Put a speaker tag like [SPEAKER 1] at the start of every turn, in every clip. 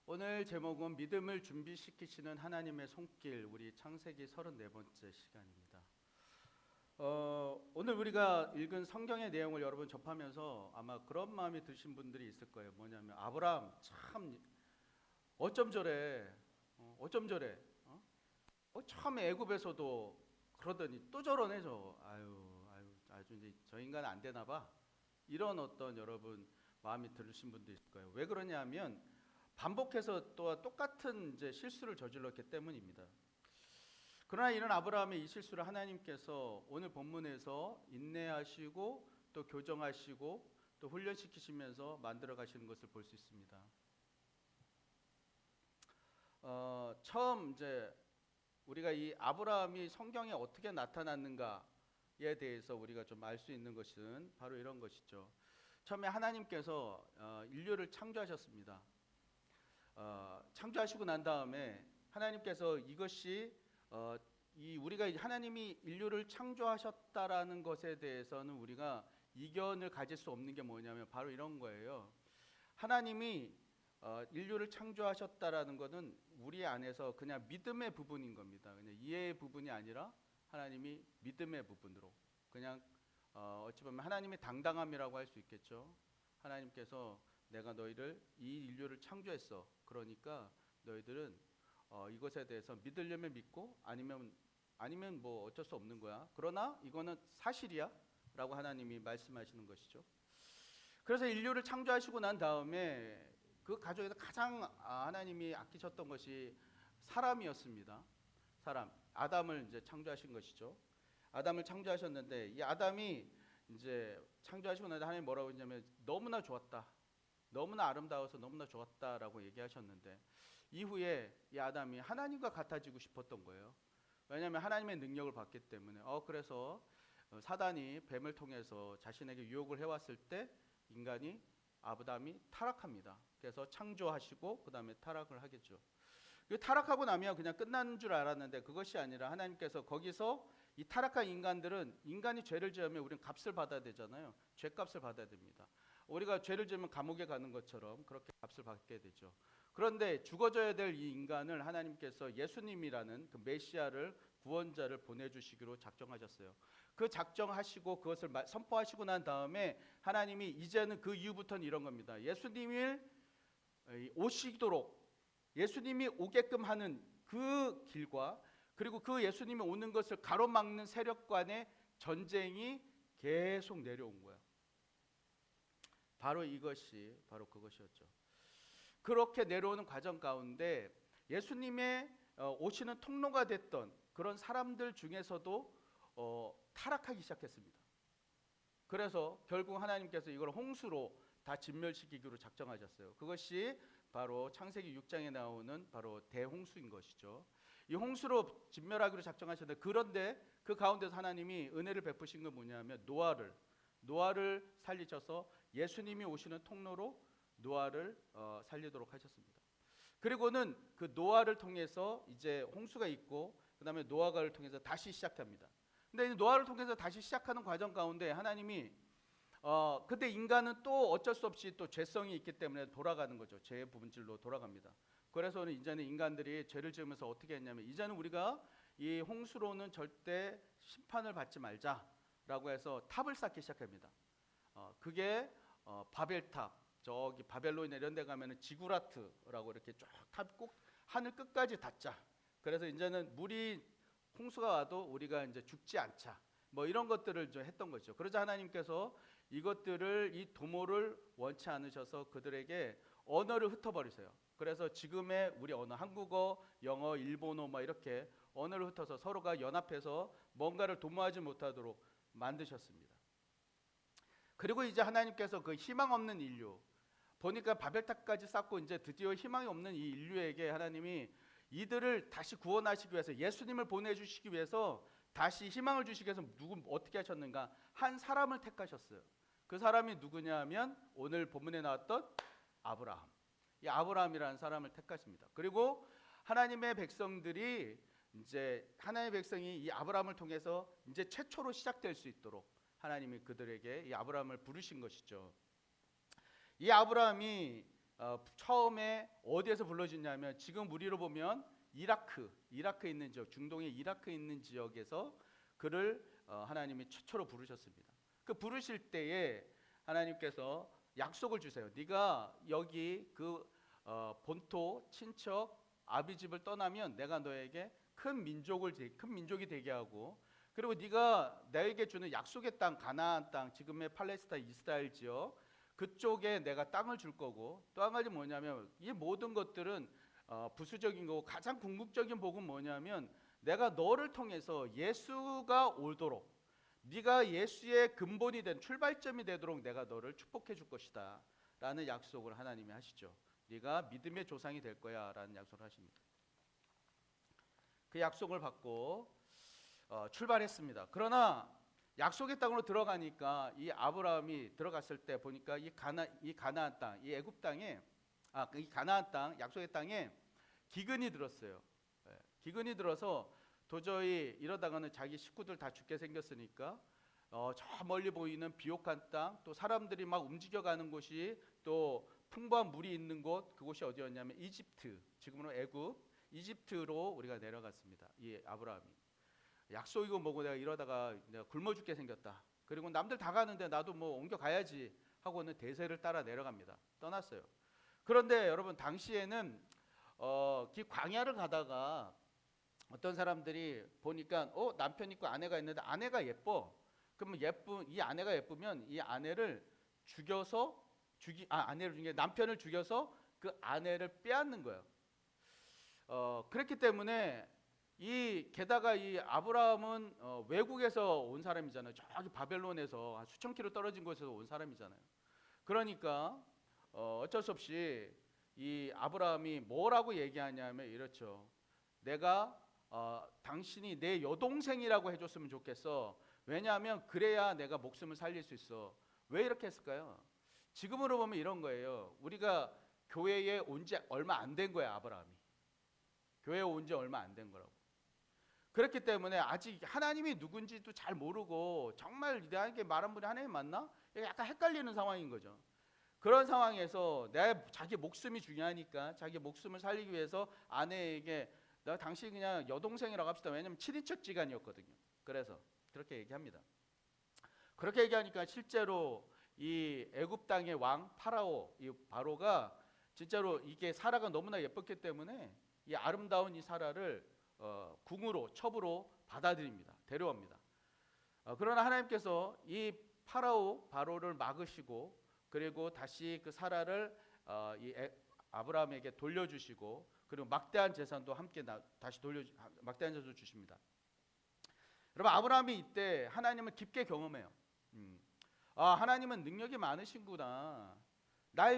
[SPEAKER 1] 오늘 제목은 믿음을 준비시키시는 하나님의 손길, 우리 창세기 34번째 시간입니다. 오늘 우리가 읽은 성경의 내용을 여러분 접하면서 아마 그런 마음이 드신 분들이 있을 거예요. 뭐냐면 아브라함 참 어쩜 저래, 어쩜 저래, 처음에 애굽에서도 그러더니 또 저러네 저. 아주 이제 저 인간 안 되나 봐. 이런 어떤 여러분 마음이 들으신 분도 있을 거예요. 왜 그러냐면 반복해서 또 똑같은 이제 실수를 저질렀기 때문입니다. 그러나 이런 아브라함의 이 실수를 하나님께서 오늘 본문에서 인내하시고 또 교정하시고 또 훈련시키시면서 만들어 가시는 것을 볼 수 있습니다. 처음 이제 우리가 이 아브라함이 성경에 어떻게 나타났는가에 대해서 우리가 좀 알 수 있는 것은 바로 이런 것이죠. 처음에 하나님께서 인류를 창조하셨습니다. 창조하시고 난 다음에 하나님께서 이것이 우리가 하나님이 인류를 창조하셨다라는 것에 대해서는 우리가 이견을 가질 수 없는 게 뭐냐면 바로 이런 거예요. 하나님이 인류를 창조하셨다라는 것은 우리 안에서 그냥 믿음의 부분인 겁니다. 그냥 이해의 부분이 아니라 하나님이 믿음의 부분으로 그냥 어찌 보면 하나님의 당당함이라고 할 수 있겠죠. 하나님께서 내가 너희를 이 인류를 창조했어. 그러니까 너희들은 이것에 대해서 믿으려면 믿고 아니면 뭐 어쩔 수 없는 거야. 그러나 이거는 사실이야라고 하나님이 말씀하시는 것이죠. 그래서 인류를 창조하시고 난 다음에 그 가족에서 가장 하나님이 아끼셨던 것이 사람이었습니다. 사람, 아담을 이제 창조하신 것이죠. 아담을 창조하셨는데 이 아담이 이제 창조하시고 난 다음에 하나님 뭐라고 했냐면 너무나 좋았다. 너무나 아름다워서 너무나 좋았다라고 얘기하셨는데 이후에 이 아담이 하나님과 같아지고 싶었던 거예요. 왜냐하면 하나님의 능력을 받기 때문에. 그래서 사단이 뱀을 통해서 자신에게 유혹을 해왔을 때 인간이 아담이 타락합니다. 그래서 창조하시고 그 다음에 타락을 하겠죠. 타락하고 나면 그냥 끝나는 줄 알았는데 그것이 아니라 하나님께서 거기서 이 타락한 인간들은 인간이 죄를 지으면 우리는 값을 받아야 되잖아요. 죄값을 받아야 됩니다. 우리가 죄를 지으면 감옥에 가는 것처럼 그렇게 값을 받게 되죠. 그런데 죽어져야 될 이 인간을 하나님께서 예수님이라는 그 메시아를 구원자를 보내주시기로 작정하셨어요. 그 작정하시고 그것을 선포하시고 난 다음에 하나님이 이제는 그 이후부터는 이런 겁니다. 예수님이 오시도록 예수님이 오게끔 하는 그 길과 그리고 그 예수님이 오는 것을 가로막는 세력 간의 전쟁이 계속 내려온 거야. 바로 그것이었죠. 그렇게 내려오는 과정 가운데 예수님의 오시는 통로가 됐던 그런 사람들 중에서도 타락하기 시작했습니다. 그래서 결국 하나님께서 이걸 홍수로 다 진멸시키기로 작정하셨어요. 그것이 바로 창세기 6장에 나오는 바로 대홍수인 것이죠. 이 홍수로 진멸하기로 작정하셨는데 그런데 그 가운데서 하나님이 은혜를 베푸신 건 뭐냐면 노아를 살리셔서 예수님이 오시는 통로로 노아를 살리도록 하셨습니다. 그리고는 그 노아를 통해서 이제 홍수가 있고 그 다음에 노아가를 통해서 다시 시작합니다. 근데 노아를 통해서 다시 시작하는 과정 가운데 하나님이 근데 인간은 또 어쩔 수 없이 또 죄성이 있기 때문에 돌아가는 거죠. 죄의 본질로 돌아갑니다. 그래서 이제는 인간들이 죄를 지으면서 어떻게 했냐면 이제는 우리가 이 홍수로는 절대 심판을 받지 말자라고 해서 탑을 쌓기 시작합니다. 그게 바벨탑, 저기 바벨론이나 이런 데 가면은 지구라트라고 이렇게 쭉 탑 꼭 하늘 끝까지 닿자. 그래서 이제는 물이 홍수가 와도 우리가 이제 죽지 않자. 뭐 이런 것들을 좀 했던 거죠. 그러자 하나님께서 이것들을 이 도모를 원치 않으셔서 그들에게 언어를 흩어버리세요. 그래서 지금의 우리 언어, 한국어, 영어, 일본어 막 이렇게 언어를 흩어서 서로가 연합해서 뭔가를 도모하지 못하도록 만드셨습니다. 그리고 이제 하나님께서 그 희망 없는 인류 보니까 바벨탑까지 쌓고 이제 드디어 희망이 없는 이 인류에게 하나님이 이들을 다시 구원하시기 위해서 예수님을 보내주시기 위해서 다시 희망을 주시기 위해서 어떻게 하셨는가? 한 사람을 택하셨어요. 그 사람이 누구냐면 오늘 본문에 나왔던 아브라함. 이 아브라함이라는 사람을 택하십니다. 그리고 하나님의 백성들이 이제 하나님의 백성이 이 아브라함을 통해서 이제 최초로 시작될 수 있도록 하나님이 그들에게 이 아브라함을 부르신 것이죠. 이 아브라함이 처음에 어디에서 불러주냐면 지금 우리로 보면 이라크에 있는 지역, 중동의 이라크에 있는 지역에서 그를 하나님이 최초로 부르셨습니다. 그 부르실 때에 하나님께서 약속을 주세요. 네가 여기 그 본토 친척 아비 집을 떠나면 내가 너에게 큰 민족이 되게 하고, 그리고 네가 나에게 주는 약속의 땅 가나안 땅, 지금의 팔레스타인 이스라엘 지역 그쪽에 내가 땅을 줄 거고, 또 한 가지 뭐냐면 이 모든 것들은 부수적인 거고 가장 궁극적인 복은 뭐냐면 내가 너를 통해서 예수가 오도록, 네가 예수의 근본이 된 출발점이 되도록 내가 너를 축복해 줄 것이다 라는 약속을 하나님이 하시죠. 네가 믿음의 조상이 될 거야 라는 약속을 하십니다. 그 약속을 받고 출발했습니다. 그러나 약속의 땅으로 들어가니까 이 아브라함이 들어갔을 때 보니까 이 가나안 땅, 이 애굽 땅에 이 가나안 땅, 약속의 땅에 기근이 들었어요. 기근이 들어서 도저히 이러다가는 자기 식구들 다 죽게 생겼으니까 저 멀리 보이는 비옥한 땅, 또 사람들이 막 움직여가는 곳이 또 풍부한 물이 있는 곳, 그곳이 어디였냐면 이집트, 지금으로 애굽, 이집트로 우리가 내려갔습니다. 이 아브라함이 약속이고 뭐고 내가 이러다가 내가 굶어 죽게 생겼다. 그리고 남들 다 가는데 나도 뭐 옮겨 가야지 하고는 대세를 따라 내려갑니다. 떠났어요. 그런데 여러분 당시에는 그 광야를 가다가 어떤 사람들이 보니까 남편 있고 아내가 있는데 아내가 예뻐. 그러면 이 아내가 예쁘면 이 아내를 죽여서 아내를 죽여 남편을 죽여서 그 아내를 빼앗는 거예요. 그렇기 때문에 게다가 이 아브라함은 외국에서 온 사람이잖아요. 저기 바벨론에서 한 수천 킬로 떨어진 곳에서 온 사람이잖아요. 그러니까 어쩔 수 없이 이 아브라함이 뭐라고 얘기하냐면 이렇죠. 내가 당신이 내 여동생이라고 해줬으면 좋겠어. 왜냐하면 그래야 내가 목숨을 살릴 수 있어. 왜 이렇게 했을까요? 지금으로 보면 이런 거예요. 우리가 교회에 온 지 얼마 안 된 거야, 아브라함이. 교회에 온 지 얼마 안 된 거라고. 그렇기 때문에 아직 하나님이 누군지도 잘 모르고 정말 나에게 말한 분이 하나님 맞나? 약간 헷갈리는 상황인 거죠. 그런 상황에서 자기 목숨이 중요하니까 자기 목숨을 살리기 위해서 아내에게 나 당신 그냥 여동생이라고 합시다. 왜냐면 친인척지간이었거든요. 그래서 그렇게 얘기합니다. 그렇게 얘기하니까 실제로 이 애굽 땅의 왕 파라오, 이 바로가 진짜로 이게 사라가 너무나 예뻤기 때문에 이 아름다운 이 사라를 궁으로 첩으로 받아들입니다. 데려옵니다. 그러나 하나님께서 이 바로를 막으시고 그리고 다시 그 사라를 아브라함에게 돌려주시고 그리고 막대한 재산도 함께 다시 막대한 재산도 주십니다. 여러분 아브라함이 이때 하나님을 깊게 경험해요. 하나님은 능력이 많으신구나.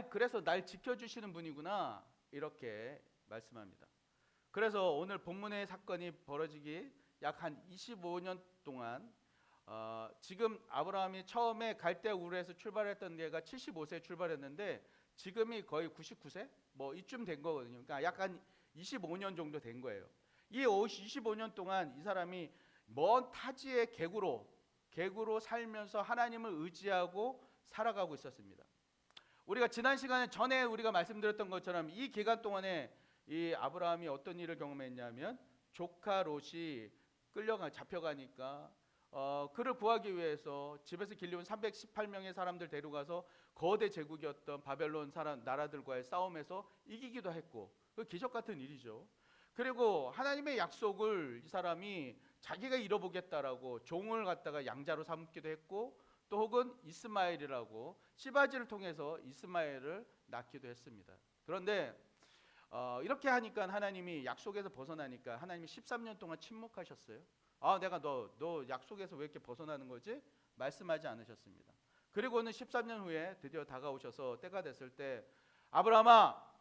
[SPEAKER 1] 그래서 날 지켜주시는 분이구나. 이렇게 말씀합니다. 그래서 오늘 본문의 사건이 벌어지기 약 한 25년 동안 지금 아브라함이 처음에 갈대 우르에서 출발했던 데가 75세에 출발했는데 지금이 거의 99세? 뭐 이쯤 된 거거든요. 그러니까 약간 25년 정도 된 거예요. 이 25년 동안 이 사람이 먼 타지의 객으로 살면서 하나님을 의지하고 살아가고 있었습니다. 우리가 지난 시간에 전에 우리가 말씀드렸던 것처럼 이 기간 동안에 이 아브라함이 어떤 일을 경험했냐면 조카 롯이 잡혀가니까 그를 구하기 위해서 집에서 길리온 318명의 사람들 데려가서 거대 제국이었던 바벨론 나라들과의 싸움에서 이기기도 했고 그 기적 같은 일이죠. 그리고 하나님의 약속을 이 사람이 자기가 이뤄보겠다라고 종을 갖다가 양자로 삼기도 했고 또 혹은 이스마엘이라고 시바지를 통해서 이스마엘을 낳기도 했습니다. 그런데 이렇게 하니까 하나님이 약속에서 벗어나니까 하나님이 13년 동안 침묵하셨어요. 내가 너 약속에서 왜 이렇게 벗어나는 거지? 말씀하지 않으셨습니다. 그리고는 13년 후에 드디어 다가오셔서 때가 됐을 때 아브라함아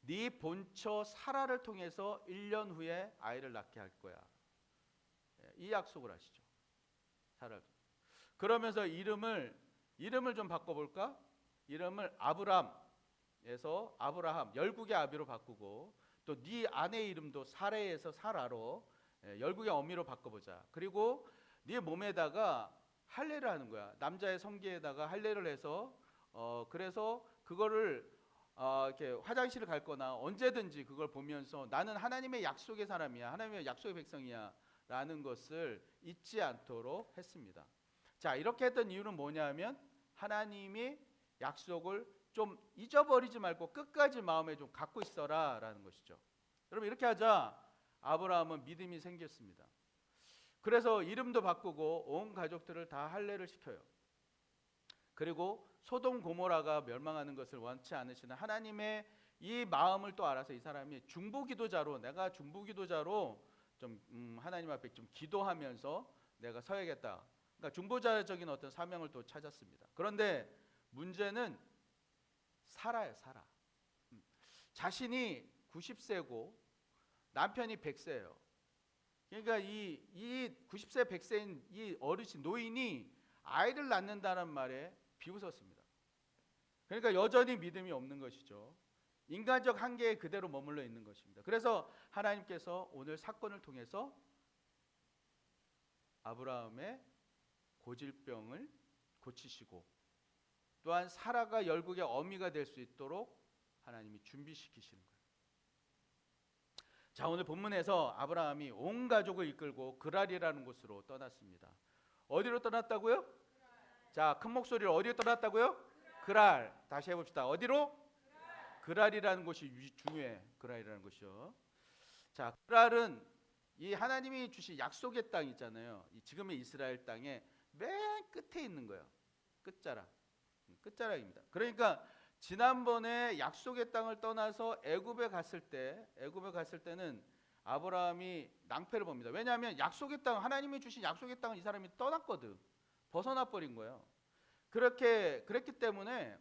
[SPEAKER 1] 네 본처 사라를 통해서 1년 후에 아이를 낳게 할 거야. 이 약속을 하시죠. 사라를. 그러면서 이름을 좀 바꿔볼까? 이름을 아브람에서 아브라함 열국의 아비로 바꾸고 또 네 아내 이름도 사레에서 사라로 열국의 어미로 바꿔보자. 그리고 네 몸에다가 할례를 하는 거야. 남자의 성기에다가 할례를 해서 그래서 그거를 이렇게 화장실을 갈 거나 언제든지 그걸 보면서 나는 하나님의 약속의 사람이야, 하나님의 약속의 백성이야 라는 것을 잊지 않도록 했습니다. 자, 이렇게 했던 이유는 뭐냐면 하나님이 약속을 좀 잊어버리지 말고 끝까지 마음에 좀 갖고 있어라 라는 것이죠. 여러분, 이렇게 하자 아브라함은 믿음이 생겼습니다. 그래서 이름도 바꾸고 온 가족들을 다 할례를 시켜요. 그리고 소돔 고모라가 멸망하는 것을 원치 않으시는 하나님의 이 마음을 또 알아서 이 사람이 중보기도자로, 내가 중보기도자로 좀 하나님 앞에 좀 기도하면서 내가 서야겠다. 그러니까 중보자적인 어떤 사명을 또 찾았습니다. 그런데 문제는 사라예요, 사라. 자신이 90세고 남편이 100세예요. 그러니까 이 90세 100세인 이 어르신 노인이 아이를 낳는다는 말에 비웃었습니다. 그러니까 여전히 믿음이 없는 것이죠. 인간적 한계에 그대로 머물러 있는 것입니다. 그래서 하나님께서 오늘 사건을 통해서 아브라함의 고질병을 고치시고 또한 사라가 열국의 어미가 될 수 있도록 하나님이 준비시키시는 거예요. 자, 오늘 본문에서 아브라함이 온 가족을 이끌고 그랄이라는 곳으로 떠났습니다. 어디로 떠났다고요? 자, 큰 목소리로 어디로 떠났다고요? 그랄. 다시 해봅시다. 어디로? 그랄이라는 곳이 중요해. 그랄이라는 곳이요. 자, 그랄은 이 하나님이 주신 약속의 땅 있잖아요. 이 지금의 이스라엘 땅의 맨 끝에 있는 거예요. 끝자락입니다. 그러니까 지난번에 약속의 땅을 떠나서 애굽에 갔을 때는 아브라함이 낭패를 봅니다. 왜냐하면 약속의 땅, 하나님이 주신 약속의 땅을 이 사람이 떠났거든. 벗어나 버린 거예요. 그랬기 때문에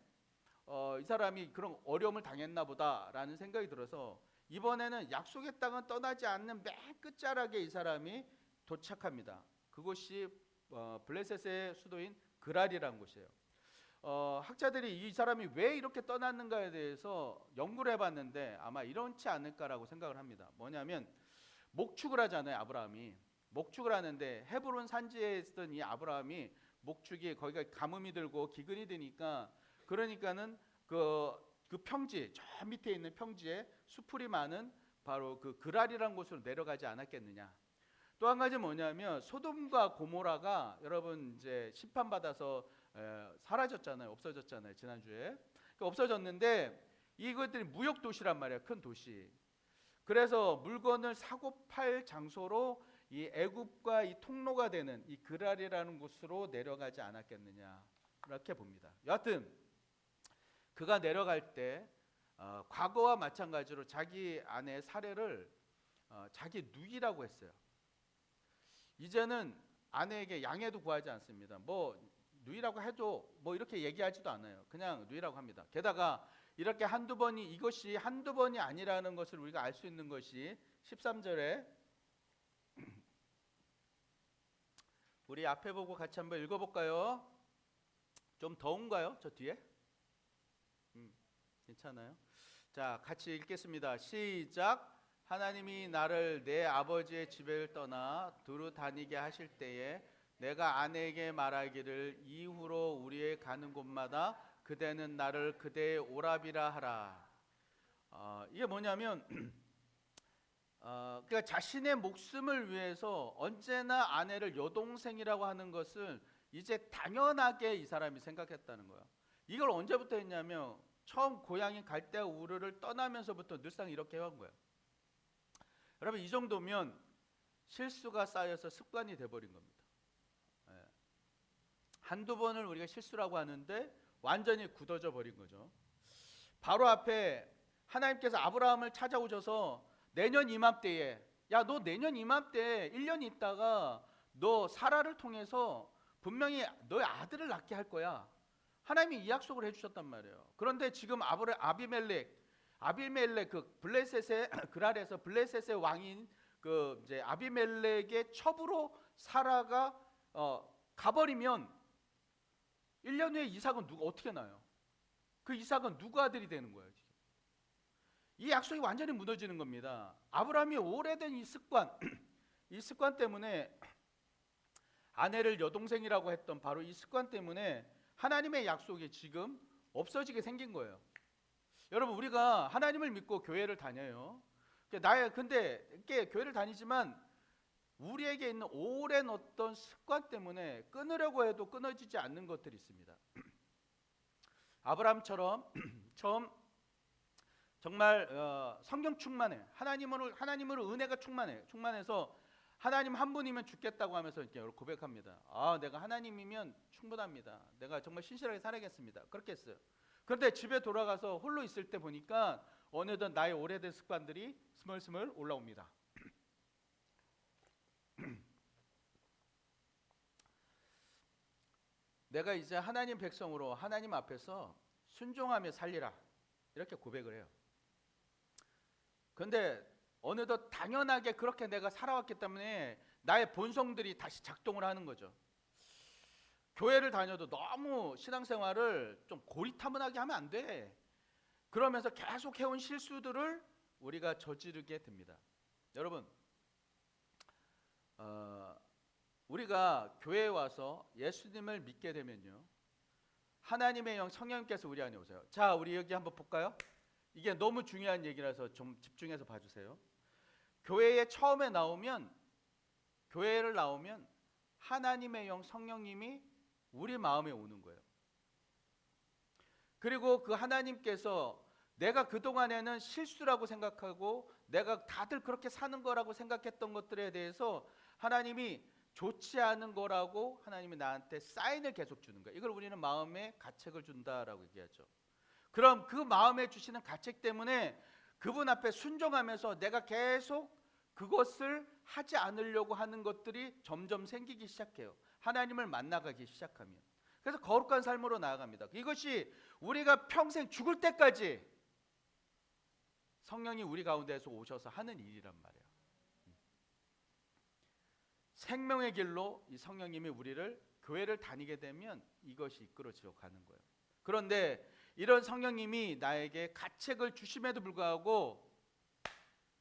[SPEAKER 1] 이 사람이 그런 어려움을 당했나 보다라는 생각이 들어서 이번에는 약속의 땅은 떠나지 않는 맨 끝자락에 이 사람이 도착합니다. 그곳이 블레셋의 수도인 그랄이라는 곳이에요. 학자들이 이 사람이 왜 이렇게 떠났는가에 대해서 연구를 해봤는데 아마 이렇지 않을까라고 생각을 합니다. 뭐냐면 목축을 하잖아요. 아브라함이 목축을 하는데 헤브론 산지에 있던 이 아브라함이 목축이 거기가 가뭄이 들고 기근이 드니까 그러니까는 그 평지, 저 밑에 있는 평지에 수풀이 많은 바로 그 그랄이라는 곳으로 내려가지 않았겠느냐. 또 한 가지 뭐냐면 소돔과 고모라가 여러분 이제 심판받아서 사라졌잖아요. 없어졌잖아요. 지난주에. 그러니까 없어졌는데 이것들이 무역 도시란 말이에요. 큰 도시. 그래서 물건을 사고 팔 장소로 이 애굽과 이 통로가 되는 이 그랄이라는 곳으로 내려가지 않았겠느냐 이렇게 봅니다. 여하튼 그가 내려갈 때 과거와 마찬가지로 자기 아내의 살해를 자기 누이라고 했어요. 이제는 아내에게 양해도 구하지 않습니다. 뭐 누이라고 해도 뭐 이렇게 얘기하지도 않아요. 그냥 누이라고 합니다. 게다가 이렇게 이것이 한두 번이 아니라는 것을 우리가 알 수 있는 것이 13절에 우리 앞에 보고 같이 한번 읽어볼까요? 좀 더운가요? 저 뒤에? 괜찮아요? 자, 같이 읽겠습니다. 시작. 하나님이 나를 내 아버지의 집을 떠나 두루 다니게 하실 때에 내가 아내에게 말하기를 이후로 우리의 가는 곳마다 그대는 나를 그대의 오라비라 하라. 이게 뭐냐면 그러니까 자신의 목숨을 위해서 언제나 아내를 여동생이라고 하는 것을 이제 당연하게 이 사람이 생각했다는 거예요. 이걸 언제부터 했냐면 처음 고향인 갈대아 우르를 떠나면서부터 늘상 이렇게 해온 거예요. 여러분, 이 정도면 실수가 쌓여서 습관이 돼버린 겁니다. 한두 번을 우리가 실수라고 하는데 완전히 굳어져 버린 거죠. 바로 앞에 하나님께서 아브라함을 찾아오셔서 내년 이맘때에 너 내년 이맘때 1년 있다가 너 사라를 통해서 분명히 너의 아들을 낳게 할 거야. 하나님이 이 약속을 해주셨단 말이에요. 그런데 지금 아비멜렉 그 블레셋의 그랄에서 블레셋의 왕인 그 이제 아비멜렉의 첩으로 사라가 가버리면 1년 후에 이삭은 어떻게 나요? 그 이삭은 누구 아들이 되는 거예요? 지금? 이 약속이 완전히 무너지는 겁니다. 아브라함이 오래된 이 습관 때문에 아내를 여동생이라고 했던 바로 이 습관 때문에 하나님의 약속이 지금 없어지게 생긴 거예요. 여러분 우리가 하나님을 믿고 교회를 다녀요. 근데 이렇게 교회를 다니지만 우리에게 있는 오랜 어떤 습관 때문에 끊으려고 해도 끊어지지 않는 것들이 있습니다. 아브라함처럼 처음 정말 성령 충만해. 하나님으로 은혜가 충만해서 하나님 한 분이면 죽겠다고 하면서 이렇게 고백합니다. 내가 하나님이면 충분합니다. 내가 정말 신실하게 살아야겠습니다. 그렇게 했어요. 그런데 집에 돌아가서 홀로 있을 때 보니까 어느덧 나의 오래된 습관들이 스멀스멀 올라옵니다. 내가 이제 하나님 백성으로 하나님 앞에서 순종하며 살리라 이렇게 고백을 해요. 그런데 어느덧 당연하게 그렇게 내가 살아왔기 때문에 나의 본성들이 다시 작동을 하는 거죠. 교회를 다녀도 너무 신앙생활을 좀 고리타분하게 하면 안 돼. 그러면서 계속 해온 실수들을 우리가 저지르게 됩니다. 여러분, 우리가 교회에 와서 예수님을 믿게 되면요, 하나님의 영 성령님께서 우리 안에 오세요. 자, 우리 여기 한번 볼까요? 이게 너무 중요한 얘기라서 좀 집중해서 봐주세요. 교회를 나오면 하나님의 영 성령님이 우리 마음에 오는 거예요. 그리고 그 하나님께서 내가 그동안에는 실수라고 생각하고 내가 다들 그렇게 사는 거라고 생각했던 것들에 대해서 하나님이 좋지 않은 거라고 하나님이 나한테 사인을 계속 주는 거예요. 이걸 우리는 마음에 가책을 준다라고 얘기하죠. 그럼 그 마음에 주시는 가책 때문에 그분 앞에 순종하면서 내가 계속 그것을 하지 않으려고 하는 것들이 점점 생기기 시작해요. 하나님을 만나가기 시작하면. 그래서 거룩한 삶으로 나아갑니다. 이것이 우리가 평생 죽을 때까지 성령이 우리 가운데에서 오셔서 하는 일이란 말이에요. 생명의 길로 이 성령님이 우리를 교회를 다니게 되면 이것이 이끌어져 가는 거예요. 그런데 이런 성령님이 나에게 가책을 주심에도 불구하고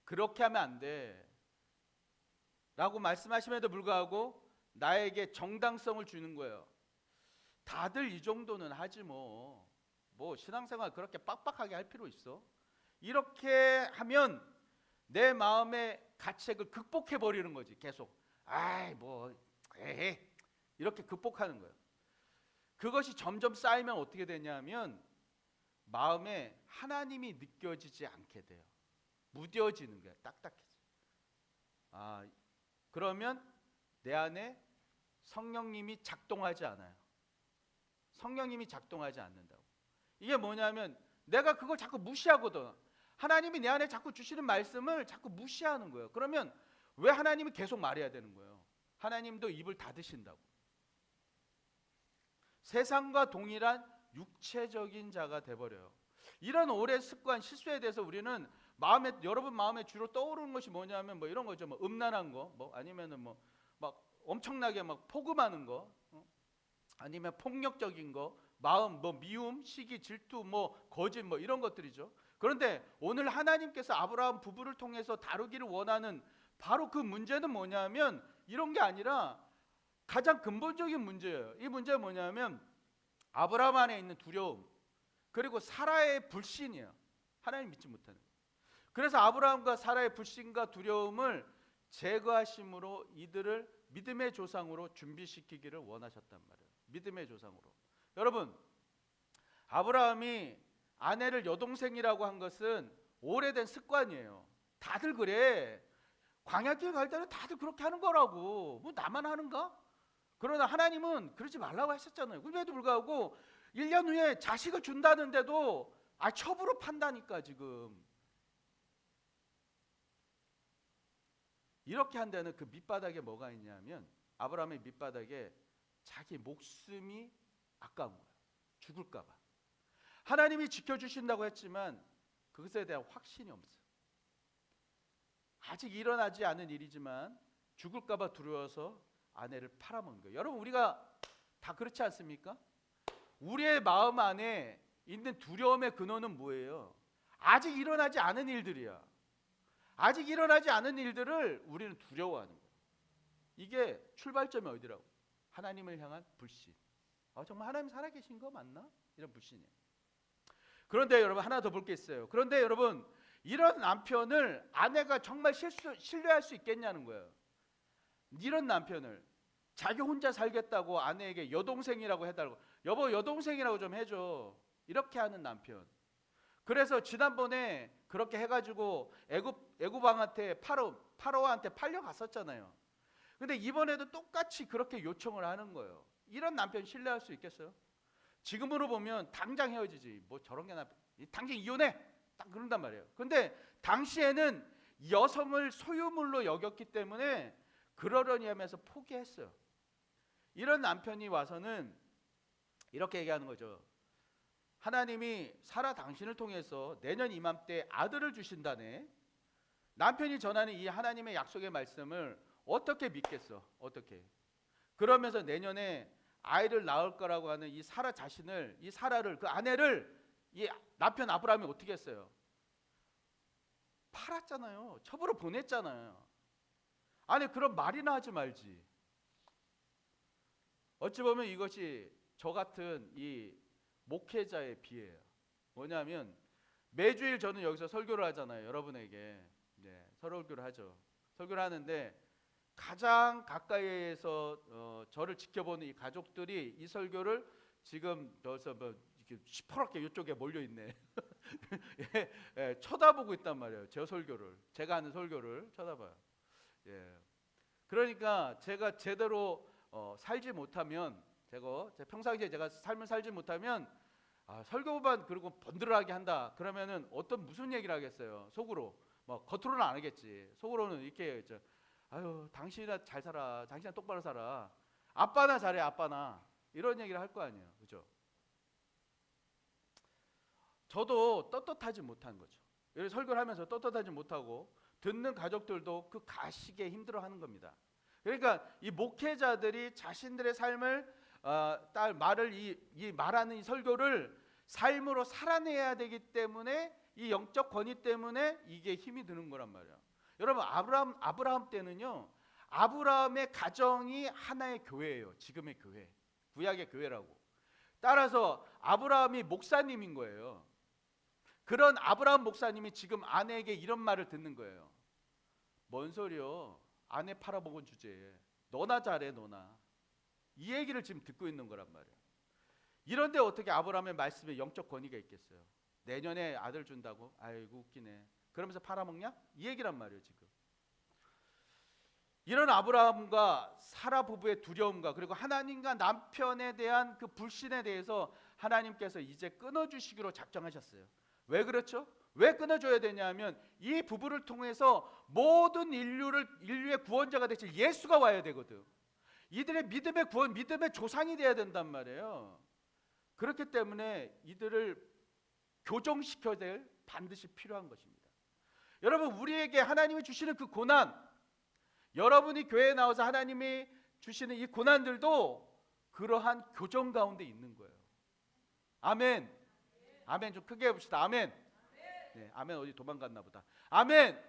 [SPEAKER 1] 그렇게 하면 안 돼 라고 말씀하심에도 불구하고 나에게 정당성을 주는 거예요. 다들 이 정도는 하지 뭐 신앙생활 그렇게 빡빡하게 할 필요 있어? 이렇게 하면 내 마음의 가책을 극복해 버리는 거지. 계속 이렇게 극복하는 거예요. 그것이 점점 쌓이면 어떻게 되냐면 마음에 하나님이 느껴지지 않게 돼요. 무뎌지는 거예요. 딱딱해져. 그러면 내 안에 성령님이 작동하지 않아요. 성령님이 작동하지 않는다고. 이게 뭐냐면 내가 그걸 자꾸 무시하거든. 하나님이 내 안에 자꾸 주시는 말씀을 자꾸 무시하는 거예요. 그러면 왜 하나님이 계속 말해야 되는 거예요? 하나님도 입을 닫으신다고. 세상과 동일한 육체적인 자가 돼버려요. 이런 오랜 습관, 실수에 대해서 우리는 여러분 마음에 주로 떠오르는 것이 뭐냐면 이런 거죠. 음란한 거, 아니면은 막 엄청나게 막 포금하는 거, 아니면 폭력적인 거, 마음, 미움, 시기, 질투, 거짓, 이런 것들이죠. 그런데 오늘 하나님께서 아브라함 부부를 통해서 다루기를 원하는 바로 그 문제는 뭐냐면 이런 게 아니라 가장 근본적인 문제예요. 이 문제는 뭐냐면 아브라함 안에 있는 두려움, 그리고 사라의 불신이에요. 하나님 믿지 못하는. 그래서 아브라함과 사라의 불신과 두려움을 제거하심으로 이들을 믿음의 조상으로 준비시키기를 원하셨단 말이에요. 믿음의 조상으로. 여러분, 아브라함이 아내를 여동생이라고 한 것은 오래된 습관이에요. 다들 그래. 광야길 갈 때는 다들 그렇게 하는 거라고. 나만 하는가? 그러나 하나님은 그러지 말라고 하셨잖아요. 그럼에도 불구하고 1년 후에 자식을 준다는데도 첩으로 판다니까 지금. 이렇게 한다는 그 밑바닥에 뭐가 있냐면 아브라함의 밑바닥에 자기 목숨이 아까운 거예요. 죽을까 봐. 하나님이 지켜주신다고 했지만 그것에 대한 확신이 없어요. 아직 일어나지 않은 일이지만 죽을까 봐 두려워서 아내를 팔아먹는 거예요. 여러분, 우리가 다 그렇지 않습니까? 우리의 마음 안에 있는 두려움의 근원은 뭐예요? 아직 일어나지 않은 일들이야. 아직 일어나지 않은 일들을 우리는 두려워하는 거예요. 이게 출발점이 어디라고? 하나님을 향한 불신. 정말 하나님 살아계신 거 맞나? 이런 불신이에요. 그런데 여러분 하나 더 볼 게 있어요. 그런데 여러분 이런 남편을 아내가 정말 신뢰할 수 있겠냐는 거예요. 이런 남편을 자기 혼자 살겠다고 아내에게 여동생이라고 해달라고, 여보 여동생이라고 좀 해줘, 이렇게 하는 남편. 그래서 지난번에 그렇게 해가지고 애굽 왕한테 파로한테 팔려갔었잖아요. 근데 이번에도 똑같이 그렇게 요청을 하는 거예요. 이런 남편 신뢰할 수 있겠어요? 지금으로 보면 당장 헤어지지, 뭐 저런 게 당장 이혼해, 딱 그런단 말이에요. 근데 당시에는 여성을 소유물로 여겼기 때문에 그러려니 하면서 포기했어요. 이런 남편이 와서는 이렇게 얘기하는 거죠. 하나님이 사라 당신을 통해서 내년 이맘때 아들을 주신다네. 남편이 전하는 이 하나님의 약속의 말씀을 어떻게 믿겠어? 어떻게? 그러면서 내년에 아이를 낳을 거라고 하는 이 사라 자신을, 이 사라를, 그 아내를 이 남편 아브라함이 어떻게 했어요? 팔았잖아요. 첩으로 보냈잖아요. 아니 그럼 말이나 하지 말지. 어찌 보면 이것이 저 같은 이 목회자의 비예요. 뭐냐면 매주일 저는 여기서 설교를 하잖아요. 여러분에게 설교를 하죠. 설교를 하는데 가장 가까이에서 저를 지켜보는 이 가족들이 이 설교를 지금 여기서 뭐 이렇게 시퍼렇게 이쪽에 몰려 있네. 쳐다보고 있단 말이에요. 제 설교를, 제가 하는 설교를 쳐다봐요. 그러니까 제가 제대로 살지 못하면, 제 평상시에 제가 삶을 살지 못하면 설교만 그리고 번들하게 한다. 그러면은 무슨 얘기를 하겠어요? 속으로, 뭐 겉으로는 안 하겠지. 속으로는 이렇게 아유 당신이나 잘 살아, 당신이나 똑바로 살아, 아빠나 잘해, 아빠나, 이런 얘기를 할 거 아니에요, 그죠? 저도 떳떳하지 못한 거죠. 설교를 하면서 떳떳하지 못하고 듣는 가족들도 그 가시게 힘들어하는 겁니다. 그러니까 이 목회자들이 자신들의 삶을 말하는 이 설교를 삶으로 살아내야 되기 때문에, 이 영적 권위 때문에 이게 힘이 드는 거란 말이에요. 여러분 아브라함 때는요, 아브라함의 가정이 하나의 교회예요. 지금의 교회, 구약의 교회라고. 따라서 아브라함이 목사님인 거예요. 그런 아브라함 목사님이 지금 아내에게 이런 말을 듣는 거예요. 뭔 소리요? 아내 팔아먹은 주제에 너나 잘해, 너나. 이 얘기를 지금 듣고 있는 거란 말이에요. 이런데 어떻게 아브라함의 말씀에 영적 권위가 있겠어요? 내년에 아들 준다고? 아이고 웃기네. 그러면서 팔아먹냐? 이 얘기란 말이에요 지금. 이런 아브라함과 사라 부부의 두려움과 그리고 하나님과 남편에 대한 그 불신에 대해서 하나님께서 이제 끊어주시기로 작정하셨어요. 왜 그렇죠? 왜 끊어줘야 되냐면 이 부부를 통해서 모든 인류의 구원자가 되실 예수가 와야 되거든. 이들의 믿음의 구원, 믿음의 조상이 돼야 된단 말이에요. 그렇기 때문에 이들을 교정시켜야 될 반드시 필요한 것입니다. 여러분, 우리에게 하나님이 주시는 그 고난, 여러분이 교회에 나와서 하나님이 주시는 이 고난들도 그러한 교정 가운데 있는 거예요. 아멘. 아멘. 좀 크게 해봅시다. 아멘. 네, 아멘. 어디 도망갔나 보다. 아멘.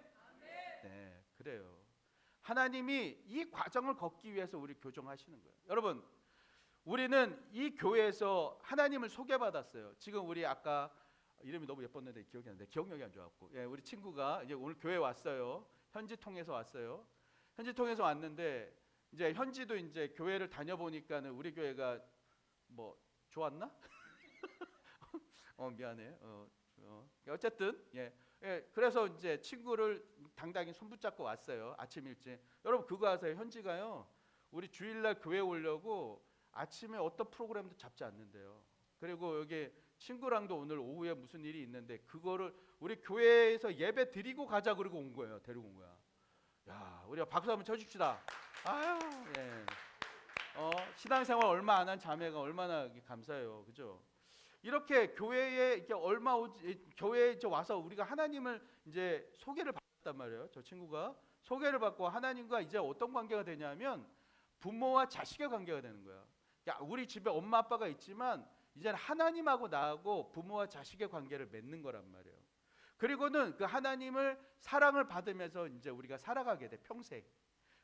[SPEAKER 1] 네, 그래요. 하나님이 이 과정을 걷기 위해서 우리 교정하시는 거예요. 여러분, 우리는 이 교회에서 하나님을 소개받았어요. 지금 우리 아까 이름이 너무 예뻤는데 기억이 안 나는데, 기억력이 안 좋았고, 우리 친구가 이제 오늘 교회 왔어요. 현지 통해서 왔어요. 현지 통해서 왔는데 이제 현지도 이제 교회를 다녀보니까는 우리 교회가 뭐 좋았나? 미안해. 어쨌든 그래서 이제 친구를 당당히 손붙잡고 왔어요. 아침 일찍. 여러분 그거 아세요? 현지가요, 우리 주일날 교회 오려고 아침에 어떤 프로그램도 잡지 않는데요. 그리고 여기 친구랑도 오늘 오후에 무슨 일이 있는데 그거를 우리 교회에서 예배 드리고 가자 그러고 온 거예요. 데리고 온 거야. 야, 우리가 박수 한번 쳐줍시다. 아유, 신앙생활 얼마 안 한 자매가 얼마나 감사해요, 그죠? 이렇게 교회에 이렇게 교회에 이제 와서 우리가 하나님을 이제 소개를 받았단 말이에요. 저 친구가 소개를 받고 하나님과 이제 어떤 관계가 되냐면 부모와 자식의 관계가 되는 거야. 그러니까 우리 집에 엄마 아빠가 있지만 이제는 하나님하고 나하고 부모와 자식의 관계를 맺는 거란 말이에요. 그리고는 그 하나님을 사랑을 받으면서 이제 우리가 살아가게 돼, 평생.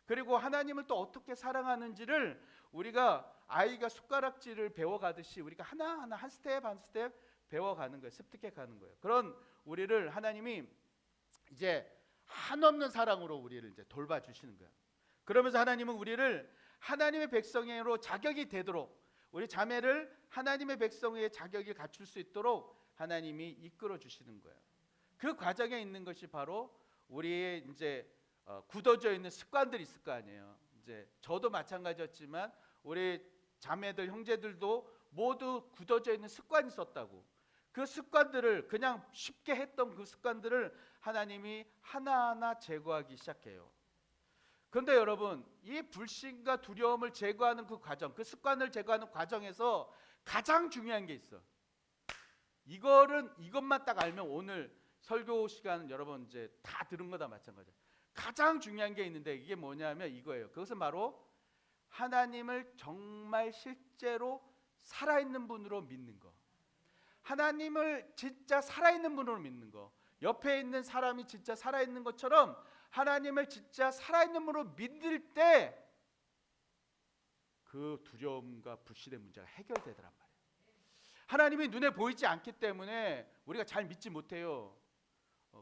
[SPEAKER 1] 그리고 하나님을 또 어떻게 사랑하는지를 우리가 아이가 숟가락질을 배워가듯이 우리가 하나하나 한 스텝 한 스텝 배워가는 거예요. 습득해 가는 거예요. 그런 우리를 하나님이 이제 한없는 사랑으로 우리를 이제 돌봐주시는 거예요. 그러면서 하나님은 우리를 하나님의 백성으로 자격이 되도록, 우리 자매를 하나님의 백성의 자격을 갖출 수 있도록 하나님이 이끌어 주시는 거예요. 그 과정에 있는 것이 바로 우리의 이제 굳어져 있는 습관들이 있을 거 아니에요. 이제 저도 마찬가지였지만 우리 자매들, 형제들도 모두 굳어져 있는 습관이 있었다고. 그 습관들을 그냥 쉽게 했던 그 습관들을 하나님이 하나하나 제거하기 시작해요. 그런데 여러분, 이 불신과 두려움을 제거하는 그 과정, 그 습관을 제거하는 과정에서 가장 중요한 게 있어. 이것만 딱 알면 오늘 설교 시간 여러분 이제 다 들은 거다 마찬가지야. 가장 중요한 게 있는데 이게 뭐냐면 이거예요. 그것은 바로 하나님을 정말 실제로 살아있는 분으로 믿는 거. 하나님을 진짜 살아있는 분으로 믿는 거. 옆에 있는 사람이 진짜 살아있는 것처럼 하나님을 진짜 살아있는 분으로 믿을 때 그 두려움과 불신의 문제가 해결되더란 말이에요. 하나님이 눈에 보이지 않기 때문에 우리가 잘 믿지 못해요.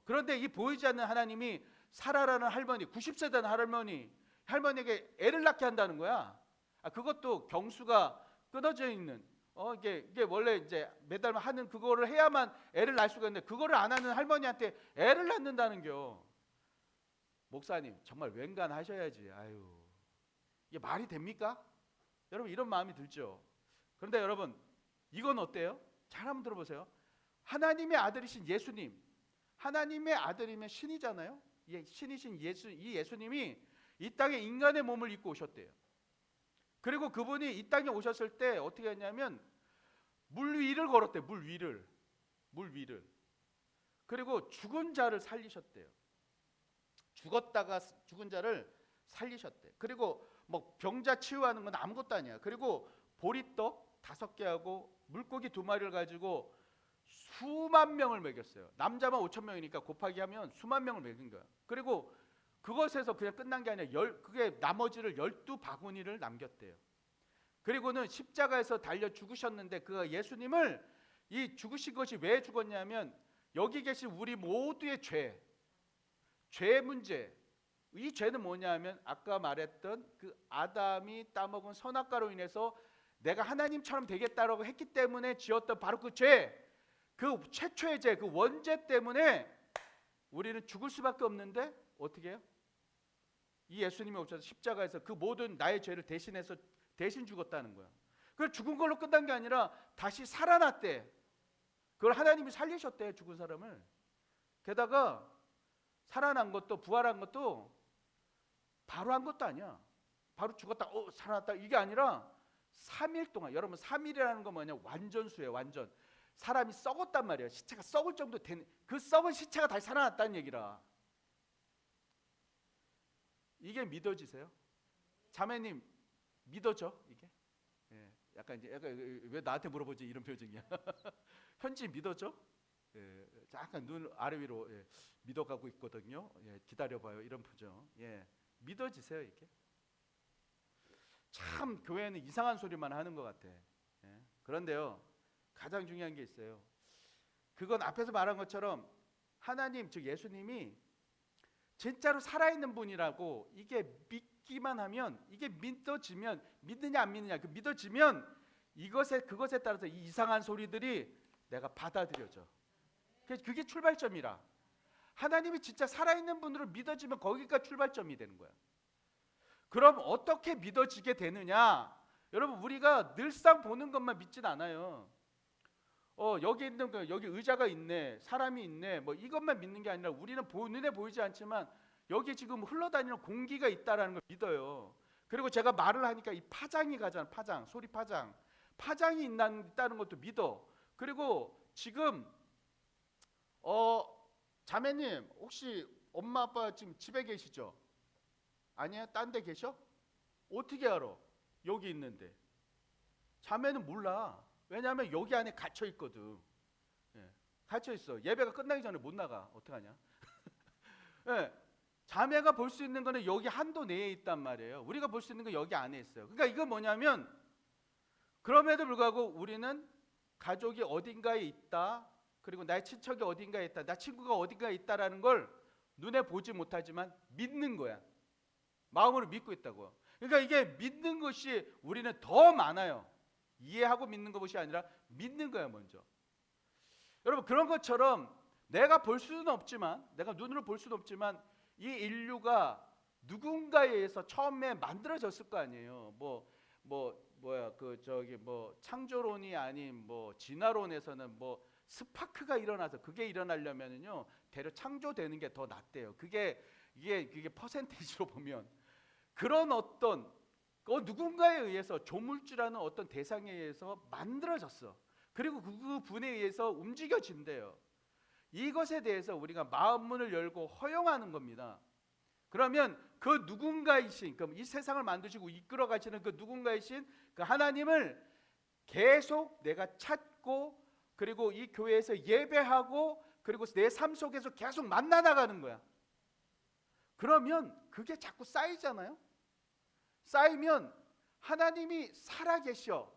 [SPEAKER 1] 그런데 이 보이지 않는 하나님이 사라라는 할머니, 90세 된 할머니에게 애를 낳게 한다는 거야. 그것도 경수가 끊어져 있는, 이게 원래 이제 매달 하는 그거를 해야만 애를 낳을 수가 있는데 그거를 안 하는 할머니한테 애를 낳는다는겨. 목사님 정말 웬간하셔야지. 아유, 이게 말이 됩니까? 여러분 이런 마음이 들죠. 그런데 여러분 이건 어때요? 잘 한번 들어보세요. 하나님의 아들이신 예수님, 하나님의 아들이면 신이잖아요. 신이신 이 예수님이 이 땅에 인간의 몸을 입고 오셨대요. 그리고 그분이 이 땅에 오셨을 때 어떻게 했냐면 물 위를 걸었대요. 물 위를. 그리고 죽은 자를 살리셨대요. 죽었다가 죽은 자를 살리셨대. 그리고 뭐 병자 치유하는 건 아무것도 아니야. 그리고 보리떡 5개하고 물고기 2마리를 가지고 수만 명을 먹였어요. 남자만 5,000명이니까 곱하기 하면 수만 명을 먹인 거야. 그리고 그것에서 그냥 끝난 게 아니라 그게 나머지를 12바구니를 남겼대요. 그리고는 십자가에서 달려 죽으셨는데 그 예수님을 이 죽으신 것이 왜 죽었냐면 여기 계신 우리 모두의 죄 문제. 이 죄는 뭐냐면 아까 말했던 그 아담이 따먹은 선악과로 인해서 내가 하나님처럼 되겠다라고 했기 때문에 지었던 바로 그 죄, 그 최초의 죄, 그 원죄 때문에 우리는 죽을 수밖에 없는데 어떻게 해요? 이 예수님이 오셔서 십자가에서 그 모든 나의 죄를 대신 죽었다는 거야. 그 죽은 걸로 끝난 게 아니라 다시 살아났대. 그걸 하나님이 살리셨대, 죽은 사람을. 게다가 살아난 것도 부활한 것도 바로 한 것도 아니야. 바로 죽었다, 살아났다 이게 아니라 3일 동안. 여러분 3일이라는 건 뭐냐? 완전수예요. 완전. 사람이 썩었단 말이에요. 시체가 썩을 정도 된 그 썩은 시체가 다시 살아났다는 얘기라. 이게 믿어지세요? 자매님 믿어져 이게? 예, 약간 왜 나한테 물어보지 이런 표정이야. 현지 믿어져? 예, 약간 눈 아래 위로 믿어가고 있거든요. 예, 기다려봐요 이런 표정. 예, 믿어지세요 이게? 참 교회는 이상한 소리만 하는 것 같아. 예, 그런데요 가장 중요한 게 있어요. 그건 앞에서 말한 것처럼 하나님 즉 예수님이 진짜로 살아있는 분이라고 이게 믿기만 하면, 이게 믿어지면, 믿느냐 안 믿느냐 그 믿어지면 그것에 따라서 이 이상한 소리들이 내가 받아들여져. 그게 출발점이라. 하나님이 진짜 살아있는 분으로 믿어지면 거기가 출발점이 되는 거야. 그럼 어떻게 믿어지게 되느냐? 여러분 우리가 늘상 보는 것만 믿진 않아요. 여기 있는 거, 여기 의자가 있네, 사람이 있네, 뭐 이것만 믿는 게 아니라 우리는 눈에 보이지 않지만 여기 지금 흘러다니는 공기가 있다라는 걸 믿어요. 그리고 제가 말을 하니까 이 파장이 가잖아. 소리 파장이 있다는 것도 믿어. 그리고 지금 자매님 혹시 엄마 아빠 지금 집에 계시죠? 아니야? 딴 데 계셔? 어떻게 알아? 여기 있는데. 자매는 몰라. 왜냐하면 여기 안에 갇혀 있거든. 예, 갇혀 있어. 예배가 끝나기 전에 못 나가. 어떡하냐? 예, 자매가 볼 수 있는 거는 여기 한도 내에 있단 말이에요. 우리가 볼 수 있는 건 여기 안에 있어요. 그러니까 이건 뭐냐면 그럼에도 불구하고 우리는 가족이 어딘가에 있다. 그리고 나의 친척이 어딘가에 있다. 나 친구가 어딘가에 있다라는 걸 눈에 보지 못하지만 믿는 거야. 마음으로 믿고 있다고. 그러니까 이게 믿는 것이 우리는 더 많아요. 이해하고 믿는 것이 아니라 믿는 거야 먼저. 여러분 그런 것처럼 내가 볼 수는 없지만, 내가 눈으로 볼 수는 없지만 이 인류가 누군가에 의해서 처음에 만들어졌을 거 아니에요. 창조론이 아닌 진화론에서는 스파크가 일어나서 그게 일어나려면은요 대려 창조되는 게 더 낫대요. 이게 퍼센테이지로 보면 그런 어떤 누군가에 의해서 조물주라는 어떤 대상에 의해서 만들어졌어. 그리고 그 분에 의해서 움직여진대요. 이것에 대해서 우리가 마음문을 열고 허용하는 겁니다. 그러면 그 누군가이신, 이 세상을 만드시고 이끌어 가시는 그 누군가이신 그 하나님을 계속 내가 찾고, 그리고 이 교회에서 예배하고, 그리고 내 삶 속에서 계속 만나 나가는 거야. 그러면 그게 자꾸 쌓이잖아요. 쌓이면 하나님이 살아계셔.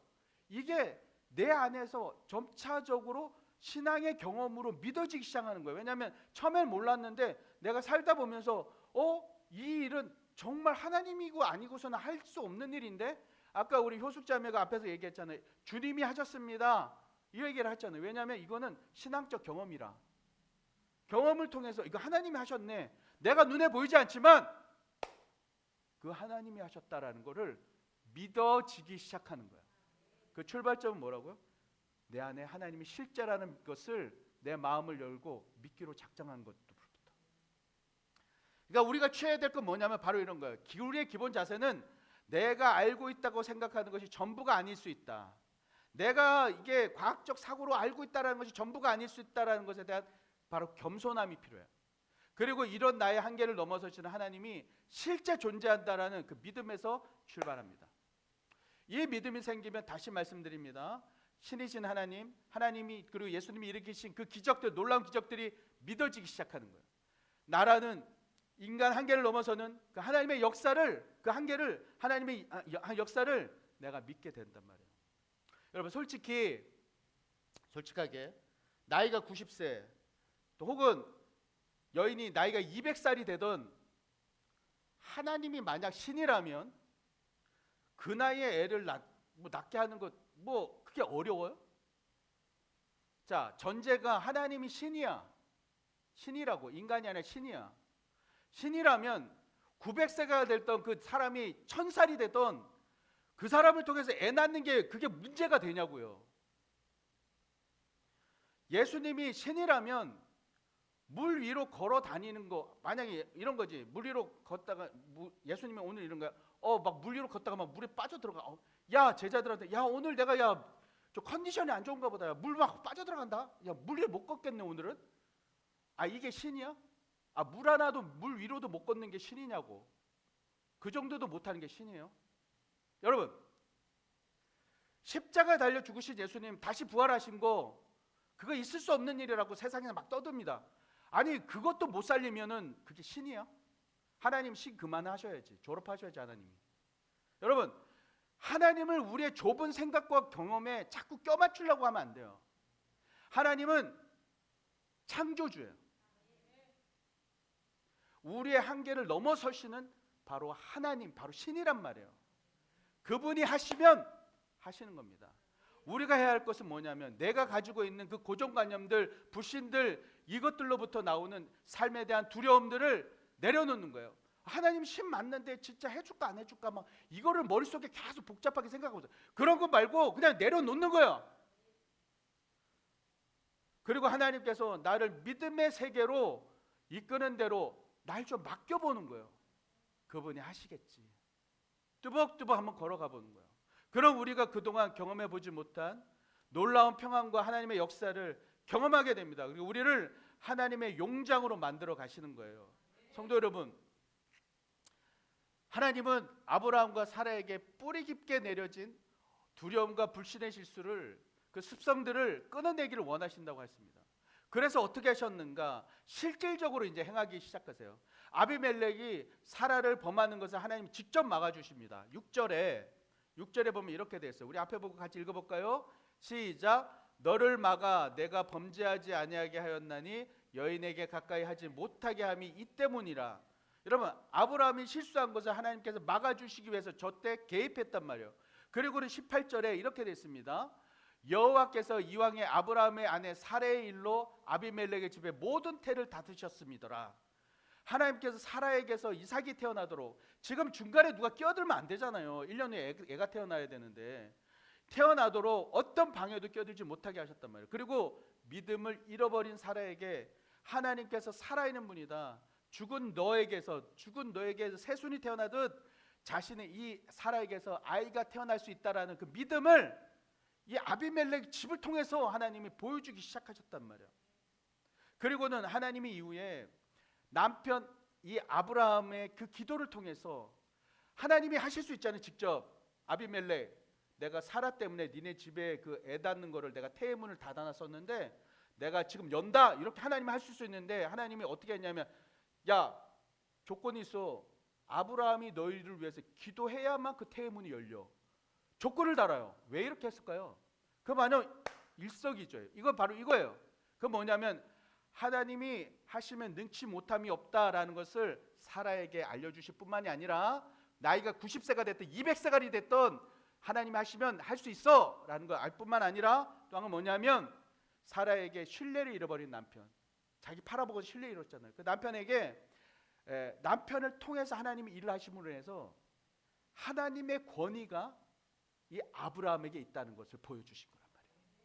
[SPEAKER 1] 이게 내 안에서 점차적으로 신앙의 경험으로 믿어지기 시작하는 거예요. 왜냐하면 처음엔 몰랐는데 내가 살다 보면서 이 일은 정말 하나님이고 아니고서는 할 수 없는 일인데, 아까 우리 효숙자매가 앞에서 얘기했잖아요. 주님이 하셨습니다. 이 얘기를 했잖아요. 왜냐하면 이거는 신앙적 경험이라. 경험을 통해서 이거 하나님이 하셨네. 내가 눈에 보이지 않지만 그 하나님이 하셨다라는 것을 믿어지기 시작하는 거야. 그 출발점은 뭐라고요? 내 안에 하나님이 실제라는 것을 내 마음을 열고 믿기로 작정한 것부터. 그러니까 우리가 취해야 될 건 뭐냐면 바로 이런 거예요. 우리의 기본 자세는 내가 알고 있다고 생각하는 것이 전부가 아닐 수 있다. 내가 이게 과학적 사고로 알고 있다는 것이 전부가 아닐 수 있다는 것에 대한 바로 겸손함이 필요해요. 그리고 이런 나의 한계를 넘어서시는 하나님이 실제 존재한다라는 그 믿음에서 출발합니다. 이 믿음이 생기면 다시 말씀드립니다. 신이신 하나님, 하나님이 그리고 예수님이 일으키신 그 기적들, 놀라운 기적들이 믿어지기 시작하는 거예요. 나라는 인간 한계를 넘어서는 그 하나님의 역사를, 그 한계를, 하나님의 역사를 내가 믿게 된단 말이에요. 여러분 솔직하게 나이가 90세 또 혹은 여인이 나이가 200살이 되던 하나님이 만약 신이라면 그 나이에 애를 낳게 하는 것 그게 어려워요? 자, 전제가 하나님이 신이야. 신이라고. 인간이 아니라 신이야. 신이라면 900세가 됐던 그 사람이 1000살이 됐던 그 사람을 통해서 애 낳는 게 그게 문제가 되냐고요. 예수님이 신이라면 물 위로 걸어 다니는 거, 만약에 이런 거지. 물 위로 걷다가 예수님이 오늘 이런 거야. 막 물 위로 걷다가 막 물에 빠져 들어가. 야, 제자들한테 야, 오늘 내가 저 컨디션이 안 좋은가 보다. 물 막 빠져 들어간다. 야, 물 위에 못 걷겠네 오늘은. 이게 신이야? 물 하나도 물 위로도 못 걷는 게 신이냐고. 그 정도도 못하는 게 신이에요? 여러분, 십자가에 달려 죽으신 예수님 다시 부활하신 거 그거 있을 수 없는 일이라고 세상에 막 떠듭니다. 아니 그것도 못 살리면은 그게 신이야? 하나님 신 그만하셔야지. 졸업하셔야지 하나님이. 여러분, 하나님을 우리의 좁은 생각과 경험에 자꾸 껴맞추려고 하면 안 돼요. 하나님은 창조주예요. 우리의 한계를 넘어서시는 바로 하나님, 바로 신이란 말이에요. 그분이 하시면 하시는 겁니다. 우리가 해야 할 것은 뭐냐면 내가 가지고 있는 그 고정관념들, 불신들, 이것들로부터 나오는 삶에 대한 두려움들을 내려놓는 거예요. 하나님 신 맞는데 진짜 해줄까 안 해줄까 막 이거를 머릿속에 계속 복잡하게 생각하고 있어요. 그런 거 말고 그냥 내려놓는 거예요. 그리고 하나님께서 나를 믿음의 세계로 이끄는 대로 날 좀 맡겨보는 거예요. 그분이 하시겠지. 뚜벅뚜벅 한번 걸어가 보는 거예요. 그럼 우리가 그동안 경험해보지 못한 놀라운 평안과 하나님의 역사를 경험하게 됩니다. 그리고 우리를 하나님의 용장으로 만들어 가시는 거예요. 성도 여러분, 하나님은 아브라함과 사라에게 뿌리 깊게 내려진 두려움과 불신의 실수를, 그 습성들을 끊어내기를 원하신다고 했습니다. 그래서 어떻게 하셨는가? 실질적으로 이제 행하기 시작하세요. 아비멜렉이 사라를 범하는 것을 하나님 직접 막아주십니다. 6절에 보면 이렇게 되어 있어요. 우리 앞에 보고 같이 읽어볼까요? 시작. 너를 막아 내가 범죄하지 아니하게 하였나니 여인에게 가까이 하지 못하게 함이 이 때문이라. 여러분, 아브라함이 실수한 것을 하나님께서 막아주시기 위해서 저때 개입했단 말이에요. 그리고는 18절에 이렇게 됐습니다. 여호와께서 이왕에 아브라함의 아내 사레의 일로 아비멜렉의 집에 모든 태를 닫으셨음이더라. 하나님께서 사라에게서 이삭이 태어나도록, 지금 중간에 누가 끼어들면 안 되잖아요. 1년 후에 애가 태어나야 되는데 태어나도록 어떤 방해도 끼어들지 못하게 하셨단 말이에요. 그리고 믿음을 잃어버린 사라에게 하나님께서 살아있는 분이다, 죽은 너에게서 새순이 태어나듯 자신의 이 사라에게서 아이가 태어날 수 있다라는 그 믿음을 이 아비멜렉 집을 통해서 하나님이 보여주기 시작하셨단 말이에요. 그리고는 하나님이 이후에 남편 이 아브라함의 그 기도를 통해서 하나님이 하실 수 있잖아요. 직접 아비멜렉, 내가 사라 때문에 니네 집에 그 애 닫는 거를 내가 태의 문을 닫아놨었는데 내가 지금 연다, 이렇게 하나님이 하실 수 있는데 하나님이 어떻게 했냐면, 야, 조건이 있어. 아브라함이 너희를 위해서 기도해야만 그 태의 문이 열려. 조건을 달아요. 왜 이렇게 했을까요? 그 만약 일석이조예요. 이건 바로 이거예요. 그 뭐냐면 하나님이 하시면 능치 못함이 없다라는 것을 사라에게 알려주실 뿐만이 아니라 나이가 90세가 됐든 200세가 됐든 하나님이 하시면 할 수 있어 라는 걸 알 뿐만 아니라 또 하나는 뭐냐면 사라에게 신뢰를 잃어버린 남편, 자기 팔아보고 신뢰를 잃었잖아요. 그 남편에게 남편을 통해서 하나님이 일을 하심으로 해서 하나님의 권위가 이 아브라함에게 있다는 것을 보여주신 거란 말이에요.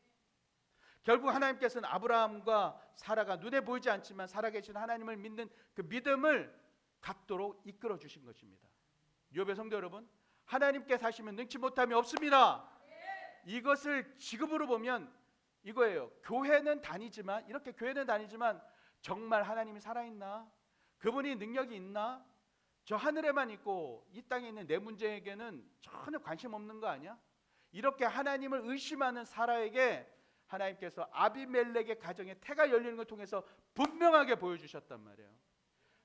[SPEAKER 1] 결국 하나님께서는 아브라함과 사라가 눈에 보이지 않지만 살아계신 하나님을 믿는 그 믿음을 갖도록 이끌어 주신 것입니다. 유업의 성도 여러분, 하나님께서 하시면 능치 못함이 없습니다. 이것을 지금으로 보면 이거예요. 교회는 다니지만, 이렇게 교회는 다니지만 정말 하나님이 살아있나? 그분이 능력이 있나? 저 하늘에만 있고 이 땅에 있는 내 문제에게는 전혀 관심 없는 거 아니야? 이렇게 하나님을 의심하는 사라에게 하나님께서 아비멜렉의 가정에 태가 열리는 걸 통해서 분명하게 보여주셨단 말이에요.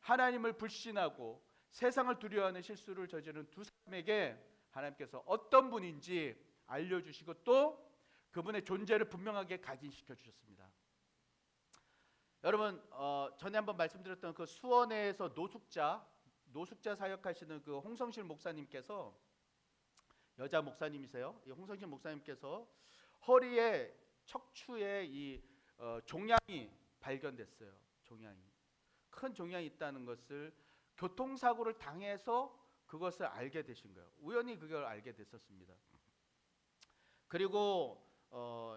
[SPEAKER 1] 하나님을 불신하고 세상을 두려워하는 실수를 저지른 두 사람에게 하나님께서 어떤 분인지 알려주시고 또 그분의 존재를 분명하게 각인시켜 주셨습니다. 여러분, 전에 한번 말씀드렸던 그 수원에서 노숙자 사역하시는 그 홍성실 목사님께서, 여자 목사님이세요. 이 홍성실 목사님께서 허리에 척추에 이 종양이 발견됐어요. 큰 종양이 있다는 것을 교통사고를 당해서 그것을 알게 되신 거예요. 우연히 그걸 알게 됐었습니다. 그리고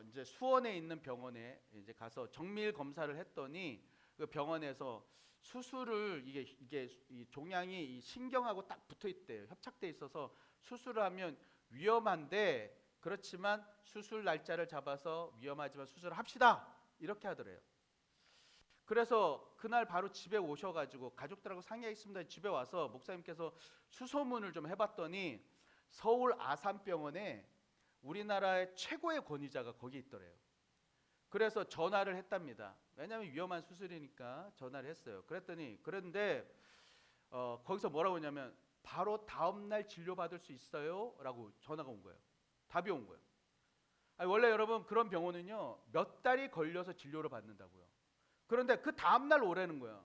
[SPEAKER 1] 이제 수원에 있는 병원에 이제 가서 정밀 검사를 했더니 그 병원에서 수술을 이게 이 종양이 이 신경하고 딱 붙어 있대요. 협착돼 있어서 수술을 하면 위험한데, 그렇지만 수술 날짜를 잡아서 위험하지만 수술을 합시다, 이렇게 하더래요. 그래서 그날 바로 집에 오셔가지고 가족들하고 상의했습니다. 집에 와서 목사님께서 수소문을 좀 해봤더니 서울 아산병원에 우리나라의 최고의 권위자가 거기 있더래요. 그래서 전화를 했답니다. 왜냐하면 위험한 수술이니까 전화를 했어요. 그런데 거기서 뭐라고 했냐면 바로 다음날 진료받을 수 있어요 라고 전화가 온 거예요. 답이 온 거예요. 아니, 원래 여러분 그런 병원은요 몇 달이 걸려서 진료를 받는다고요. 그런데 그 다음날 오라는 거예요.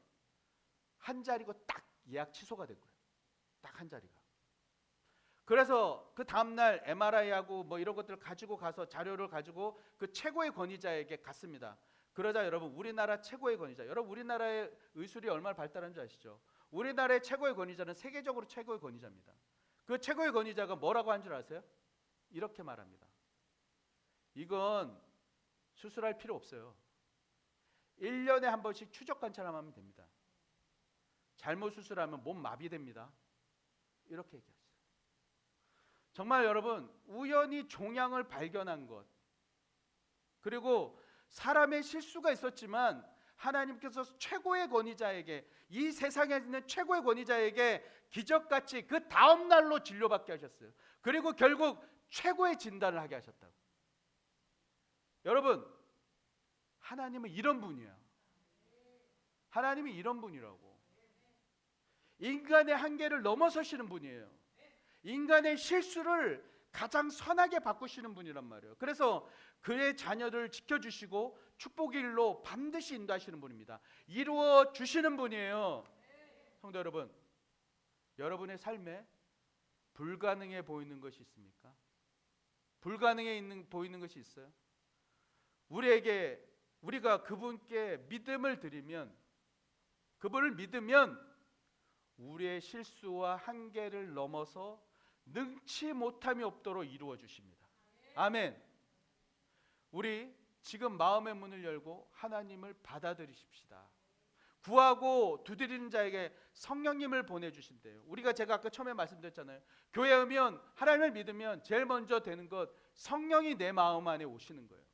[SPEAKER 1] 한 자리고 딱 예약 취소가 된 거예요. 딱 한 자리가. 그래서 그 다음날 MRI하고 뭐 이런 것들을 가지고 가서 자료를 가지고 그 최고의 권위자에게 갔습니다. 그러자 여러분, 우리나라 최고의 권위자, 여러분 우리나라의 의술이 얼마나 발달한 줄 아시죠? 우리나라의 최고의 권위자는 세계적으로 최고의 권위자입니다. 그 최고의 권위자가 뭐라고 한 줄 아세요? 이렇게 말합니다. 이건 수술할 필요 없어요. 1년에 한 번씩 추적 관찰만 하면 됩니다. 잘못 수술하면 몸 마비됩니다. 이렇게 얘기했어요. 정말 여러분, 우연히 종양을 발견한 것, 그리고 사람의 실수가 있었지만 하나님께서 최고의 권위자에게, 이 세상에 있는 최고의 권위자에게 기적같이 그 다음 날로 진료받게 하셨어요. 그리고 결국 최고의 진단을 하게 하셨다고. 여러분, 하나님은 이런 분이에요. 하나님이 이런 분이라고. 인간의 한계를 넘어서시는 분이에요. 인간의 실수를 가장 선하게 바꾸시는 분이란 말이에요. 그래서 그의 자녀들을 지켜주시고 축복의 일로 반드시 인도하시는 분입니다. 이루어 주시는 분이에요. 성도 여러분, 여러분의 삶에 불가능해 보이는 것이 있습니까? 보이는 것이 있어요? 우리가 그분께 믿음을 드리면, 그분을 믿으면 우리의 실수와 한계를 넘어서 능치 못함이 없도록 이루어 주십니다. 아멘. 우리 지금 마음의 문을 열고 하나님을 받아들이십시다. 구하고 두드리는 자에게 성령님을 보내주신대요. 제가 아까 처음에 말씀드렸잖아요. 교회에 오면, 하나님을 믿으면 제일 먼저 되는 것, 성령이 내 마음 안에 오시는 거예요.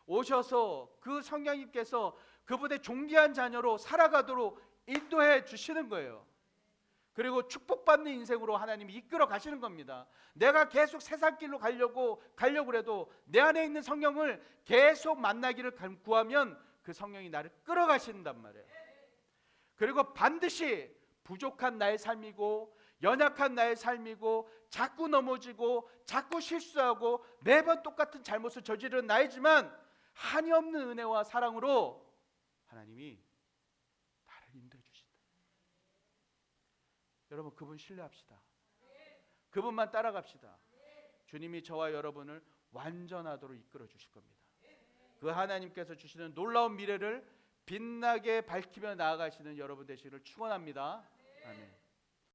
[SPEAKER 1] 오셔서 그 성령님께서 그분의 존귀한 자녀로 살아가도록 인도해 주시는 거예요. 그리고 축복받는 인생으로 하나님이 이끌어 가시는 겁니다. 내가 계속 세상 길로 가려고 해도 내 안에 있는 성령을 계속 만나기를 구하면 그 성령이 나를 끌어가신단 말이에요. 그리고 반드시 부족한 나의 삶이고 연약한 나의 삶이고 자꾸 넘어지고 자꾸 실수하고 매번 똑같은 잘못을 저지르는 나이지만 한이 없는 은혜와 사랑으로 하나님이 나를 인도해 주신다. 여러분, 그분 신뢰합시다. 그분만 따라갑시다. 주님이 저와 여러분을 완전하도록 이끌어 주실 겁니다. 그 하나님께서 주시는 놀라운 미래를 빛나게 밝히며 나아가시는 여러분 되시기를 축원합니다. 아멘.